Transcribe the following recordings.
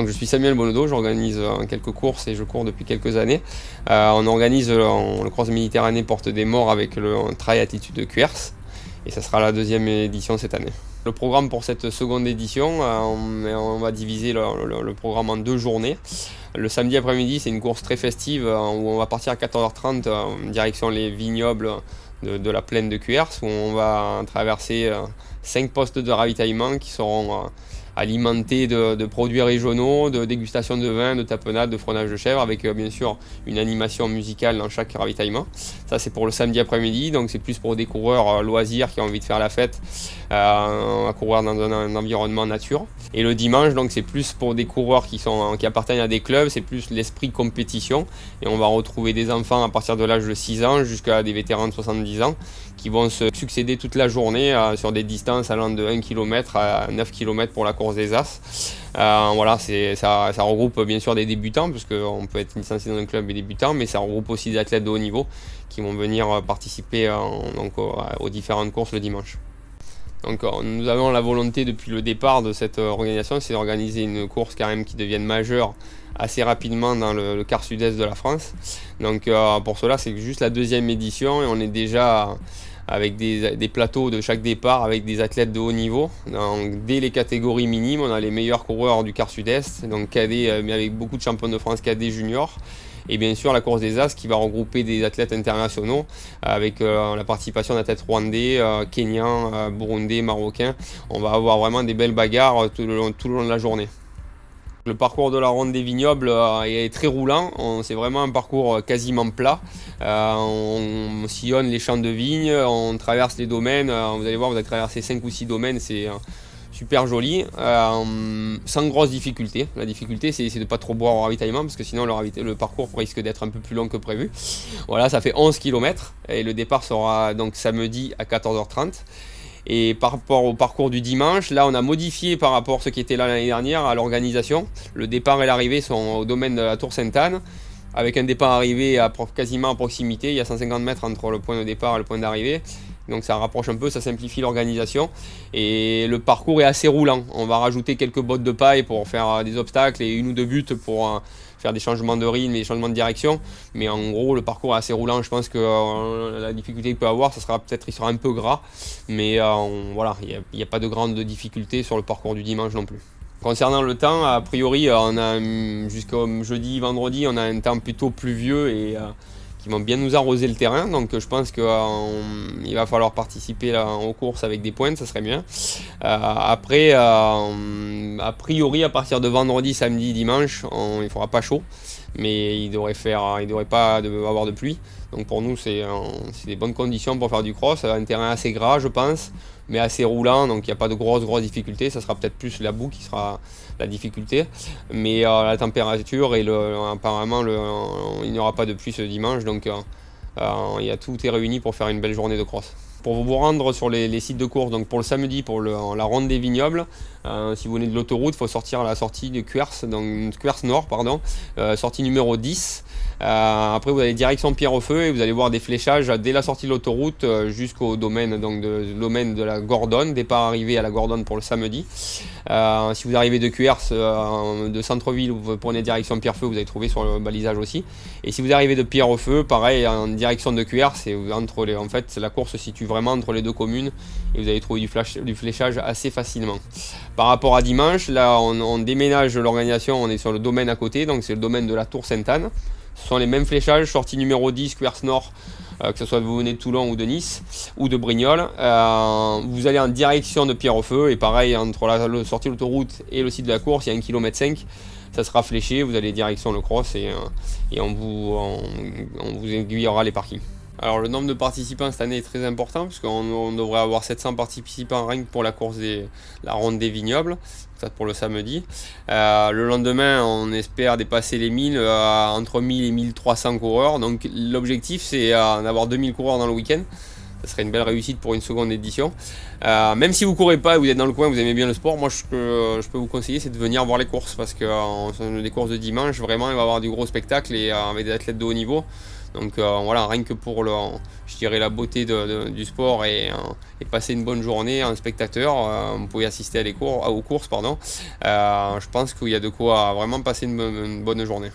Donc je suis Samuel Bonodo, j'organise quelques courses et je cours depuis quelques années. On organise le Cross Méditerranée Porte des Morts avec le Trail Altitude de Cuers et ça sera la deuxième édition cette année. Le programme pour cette seconde édition, on va diviser le programme en 2 journées. Le samedi après-midi, c'est une course très festive où on va partir à 14h30 en direction les vignobles de la plaine de Cuers, où on va traverser 5 postes de ravitaillement qui seront alimentés de produits régionaux, de dégustation de vin, de tapenade, de fromage de chèvre, avec bien sûr une animation musicale dans chaque ravitaillement. Ça c'est pour le samedi après-midi, donc c'est plus pour des coureurs loisirs qui ont envie de faire la fête, à courir dans un environnement nature. Et le dimanche, donc c'est plus pour des coureurs qui appartiennent à des clubs, c'est plus l'esprit compétition. Et on va retrouver des enfants à partir de l'âge de 6 ans jusqu'à des vétérans de 70 ans qui vont se succéder toute la journée sur des distances allant de 1 km à 9 km pour la course des As. Voilà, ça regroupe bien sûr des débutants, parce qu'on peut être licencié dans un club et débutant, mais ça regroupe aussi des athlètes de haut niveau qui vont venir participer aux différentes courses le dimanche. Donc nous avons la volonté depuis le départ de cette organisation, c'est d'organiser une course quand même qui devienne majeure assez rapidement dans le quart sud-est de la France. Donc pour cela, c'est juste la deuxième édition et on est déjà avec des plateaux de chaque départ avec des athlètes de haut niveau. Donc, dès les catégories minimes, on a les meilleurs coureurs du quart sud-est, donc cadet, mais avec beaucoup de champions de France cadet junior. Et bien sûr la course des As qui va regrouper des athlètes internationaux avec la participation d'athlètes rwandais, kenyans, burundais, marocains. On va avoir vraiment des belles bagarres tout le long de la journée. Le parcours de la ronde des vignobles est très roulant, c'est vraiment un parcours quasiment plat. On sillonne les champs de vignes, on traverse les domaines, vous allez voir, vous allez traverser 5 ou 6 domaines, c'est super joli, sans grosse difficulté. La difficulté c'est de ne pas trop boire au ravitaillement parce que sinon le parcours risque d'être un peu plus long que prévu. Voilà, ça fait 11 km et le départ sera donc samedi à 14h30. Et par rapport au parcours du dimanche, là on a modifié par rapport à ce qui était là l'année dernière à l'organisation. Le départ et l'arrivée sont au domaine de la Tour Sainte-Anne, avec un départ arrivé quasiment à proximité. Il y a 150 mètres entre le point de départ et le point d'arrivée. Donc ça rapproche un peu, ça simplifie l'organisation. Et le parcours est assez roulant. On va rajouter quelques bottes de paille pour faire des obstacles et 1 ou 2 buts pour faire des changements de rythme et des changements de direction. Mais en gros, le parcours est assez roulant. Je pense que la difficulté qu'il peut avoir, il sera un peu gras. Mais voilà, il n'y a pas de grande difficulté sur le parcours du dimanche non plus. Concernant le temps, a priori, on a jusqu'au jeudi, vendredi, on a un temps plutôt pluvieux et qui vont bien nous arroser le terrain, donc je pense qu'il va falloir participer aux courses avec des pointes, ça serait bien. Après, a priori, à partir de vendredi, samedi, dimanche, il ne fera pas chaud, mais il ne devrait pas avoir de pluie. Donc pour nous, c'est des bonnes conditions pour faire du cross, un terrain assez gras, je pense, mais assez roulant, donc il n'y a pas de grosses difficultés. Ça sera peut-être plus la boue qui sera la difficulté, mais la température et apparemment il n'y aura pas de pluie ce dimanche, donc tout est réuni pour faire une belle journée de cross. Pour vous rendre sur les sites de course, donc pour le samedi, pour la ronde des vignobles, si vous venez de l'autoroute, il faut sortir à la sortie de Cuers, donc Cuers Nord, sortie numéro 10. Après vous allez direction Pierrefeu et vous allez voir des fléchages dès la sortie de l'autoroute jusqu'au domaine, de la Gordonne, départ arrivé à la Gordonne pour le samedi. Si vous arrivez de Cuers, de centre-ville, vous prenez direction Pierrefeu, vous allez trouver sur le balisage aussi. Et si vous arrivez de Pierrefeu, pareil, en direction de Cuers, en fait la course se situe vraiment entre les 2 communes et vous allez trouver du fléchage assez facilement. Par rapport à dimanche, là on déménage l'organisation, on est sur le domaine à côté, donc c'est le domaine de la Tour Sainte-Anne. Ce sont les mêmes fléchages, sortie numéro 10, Cuers Nord, que ce soit vous venez de Toulon ou de Nice ou de Brignoles. Vous allez en direction de Pierrefeu et pareil, entre la sortie de l'autoroute et le site de la course, il y a 1,5 km. Ça sera fléché, vous allez direction le cross et on vous aiguillera les parkings. Alors le nombre de participants cette année est très important puisqu'on devrait avoir 700 participants rien que pour la course la ronde des vignobles, ça pour le samedi. Le lendemain on espère dépasser les 1000, entre 1000 et 1300 coureurs, donc l'objectif c'est d'avoir 2000 coureurs dans le week-end. Ça serait une belle réussite pour une seconde édition. Même si vous courez pas et vous êtes dans le coin, vous aimez bien le sport, moi je peux vous conseiller c'est de venir voir les courses parce que les courses de dimanche vraiment il va y avoir du gros spectacle et avec des athlètes de haut niveau. Donc voilà, rien que pour je dirais la beauté du sport et passer une bonne journée en spectateur, vous pouvez assister aux courses, pardon. Je pense qu'il y a de quoi vraiment passer une bonne journée.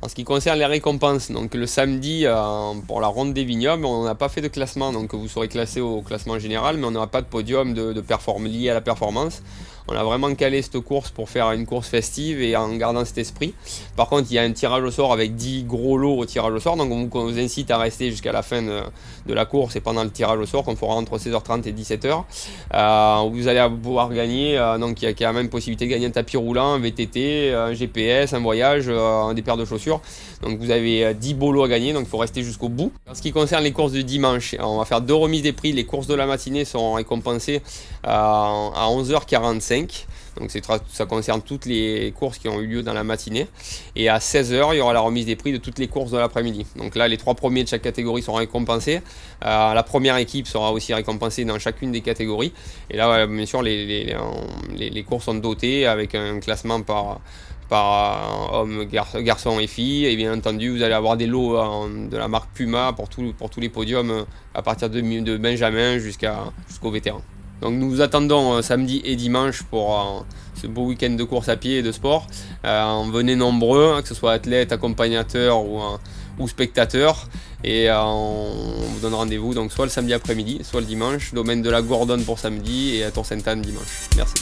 En ce qui concerne les récompenses, donc le samedi pour la ronde des vignobles, on n'a pas fait de classement, donc vous serez classé au classement général, mais on n'aura pas de podium lié à la performance. On a vraiment calé cette course pour faire une course festive et en gardant cet esprit. Par contre, il y a un tirage au sort avec 10 gros lots au tirage au sort, donc on vous incite à rester jusqu'à la fin de la course et pendant le tirage au sort qu'on fera entre 16h30 et 17h. Vous allez pouvoir gagner, donc il y a quand même possibilité de gagner un tapis roulant, un VTT, un GPS, un voyage, des paires de chaussures. Donc vous avez 10 beaux lots à gagner, donc il faut rester jusqu'au bout. En ce qui concerne les courses de dimanche, on va faire 2 remises des prix. Les courses de la matinée seront récompensées à 11h45. Donc ça concerne toutes les courses qui ont eu lieu dans la matinée. Et à 16h, il y aura la remise des prix de toutes les courses de l'après-midi. Donc là, les 3 premiers de chaque catégorie seront récompensés. La première équipe sera aussi récompensée dans chacune des catégories. Et là, bien sûr, les courses sont dotées avec un classement par hommes, garçons et filles. Et bien entendu, vous allez avoir des lots de la marque Puma pour tous les podiums à partir de Benjamin jusqu'aux vétérans. Donc nous vous attendons samedi et dimanche pour ce beau week-end de course à pied et de sport. Venez nombreux, que ce soit athlètes, accompagnateurs ou spectateurs. Et on vous donne rendez-vous donc soit le samedi après-midi, soit le dimanche. Domaine de la Gourdonne pour samedi et à Tour-Sainte-Anne dimanche. Merci.